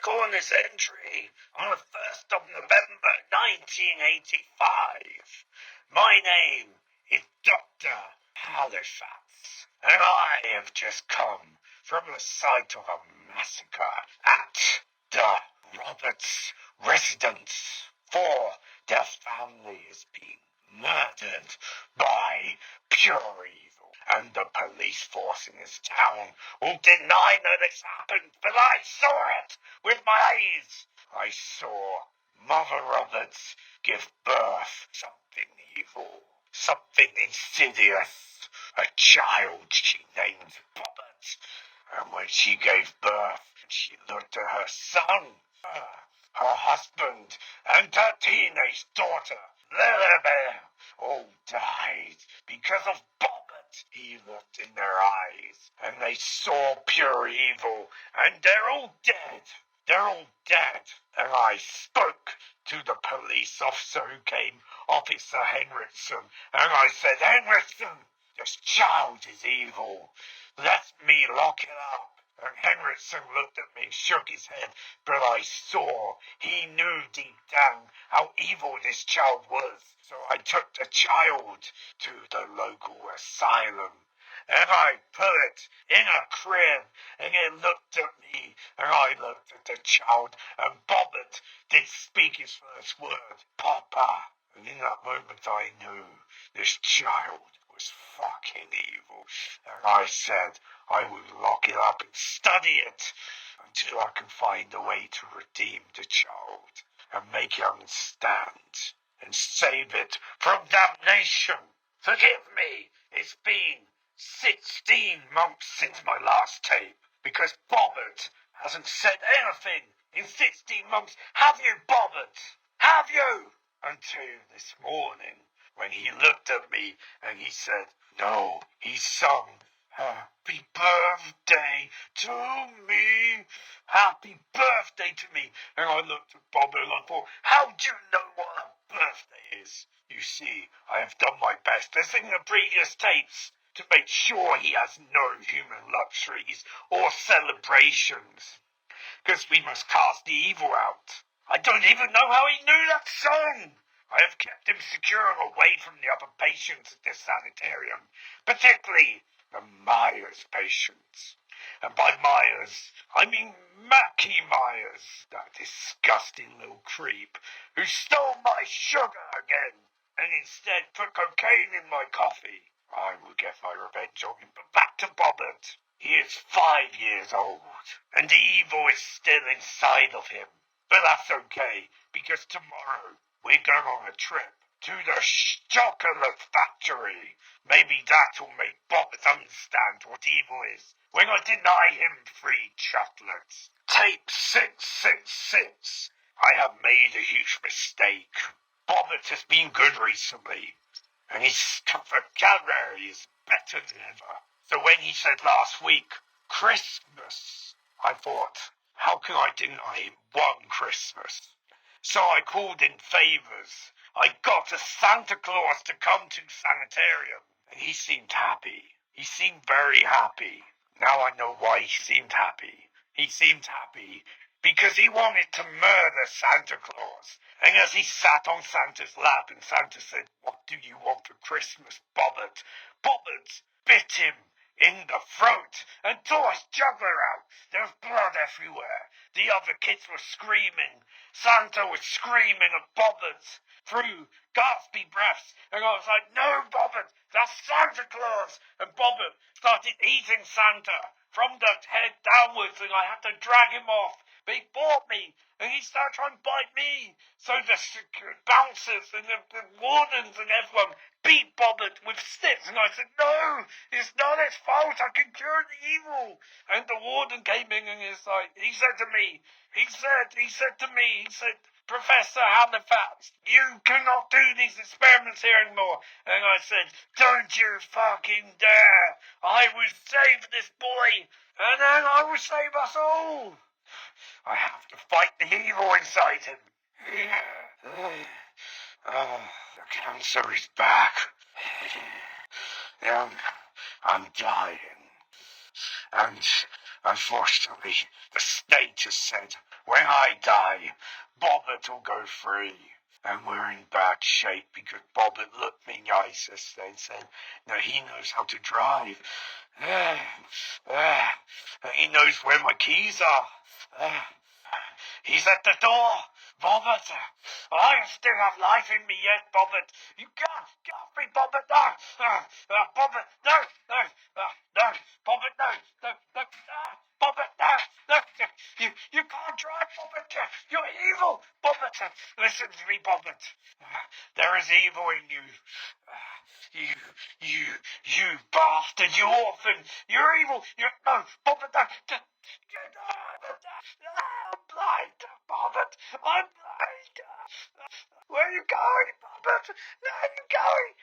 coroner's entry on the 1st of November 1985. My name is Dr. Halifax, and I have just come from the site of a massacre at the Roberts residence, for their family is being murdered by pure evil, and the police force in this town will deny that this happened, but I saw it with my eyes. I saw Mother Roberts give birth to something evil, something insidious, a child she named Bobert. And when she gave birth, she looked at her son, her husband, and her teenage daughter, Lilibet, all died because of Bobert. He looked in their eyes, and they saw pure evil, and they're all dead. They're all dead. And I spoke to the police officer who came, Officer Henriksen, and I said, Henriksen, this child is evil. Let me lock it up. And Henriksen looked at me and shook his head, but I saw he knew deep down how evil this child was. So I took the child to the local asylum, and I put it in a crib, and it looked at me, and I looked at the child, and Bobert did speak his first word, Papa. And in that moment I knew this child was fucking evil. And I said I would lock it up and study it until I can find a way to redeem the child and make it understand and save it from damnation. Forgive me, it's been 16 months since my last tape, because Bobert hasn't said anything in 16 months. Have you, Bobert? Have you? Until this morning, when he looked at me and he said, no, he sung, Happy birthday to me, happy birthday to me. And I looked at Bobert and I thought, how do you know what a birthday is? You see, I have done my best, as in the previous tapes, to make sure he has no human luxuries or celebrations, because we must cast the evil out. I don't even know how he knew that song. I have kept him secure and away from the other patients at this sanitarium, particularly the Myers patients. And by Myers, I mean Mackie Myers, that disgusting little creep who stole my sugar again and instead put cocaine in my coffee. I will get my revenge on him, but back to Bobert. He is 5 years old, and the evil is still inside of him. But that's okay, because tomorrow we're going on a trip to the chocolate factory. Maybe that'll make Bobert understand what evil is when I deny him free chocolates. Tape 666. I have made a huge mistake. Bobert has been good recently, and his vocabulary is better than ever. So when he said last week, Christmas, I thought, how can I deny him one Christmas? So I called in favors. I got a Santa Claus to come to sanitarium, and he seemed happy. He seemed very happy. Now I know why he seemed happy. He seemed happy because he wanted to murder Santa Claus. And as he sat on Santa's lap, and Santa said, what do you want for Christmas, Bobert? Bobert bit him in the throat and tore his jugular out. There was blood everywhere. The other kids were screaming. Santa was screaming at Bobert through gaspy breaths. And I was like, no, Bobert, that's Santa Claus. And Bobert started eating Santa from the head downwards, and I had to drag him off. But he bought me, and he started trying to bite me. So the bouncers and the wardens and everyone beat Bobert with sticks. And I said, no, it's not his fault. I can cure the evil. And the warden came in and he said to me, Professor Halifax, you cannot do these experiments here anymore. And I said, don't you fucking dare. I will save this boy, and then I will save us all. I have to fight the evil inside him. The cancer is back. I'm dying. And unfortunately, the state has said when I die, Bobert will go free. And we're in bad shape because Bobert looked me in the eyes yesterday and said, no, he knows how to drive. He knows where my keys are. He's at the door. Bobert, I still have life in me yet, Bobert. You can't get off me, Bobert. No. Bobert, no. No. Bobert, no. Bobert, no. You can't drive, Bobert. You're evil, Bobert. Listen to me, Bobert. There is evil in you. You bastard, you orphan. You're evil. No, Bobert, no. I'm blind, Bobert. I'm blind. Where are you going, Bobert? Where are you going?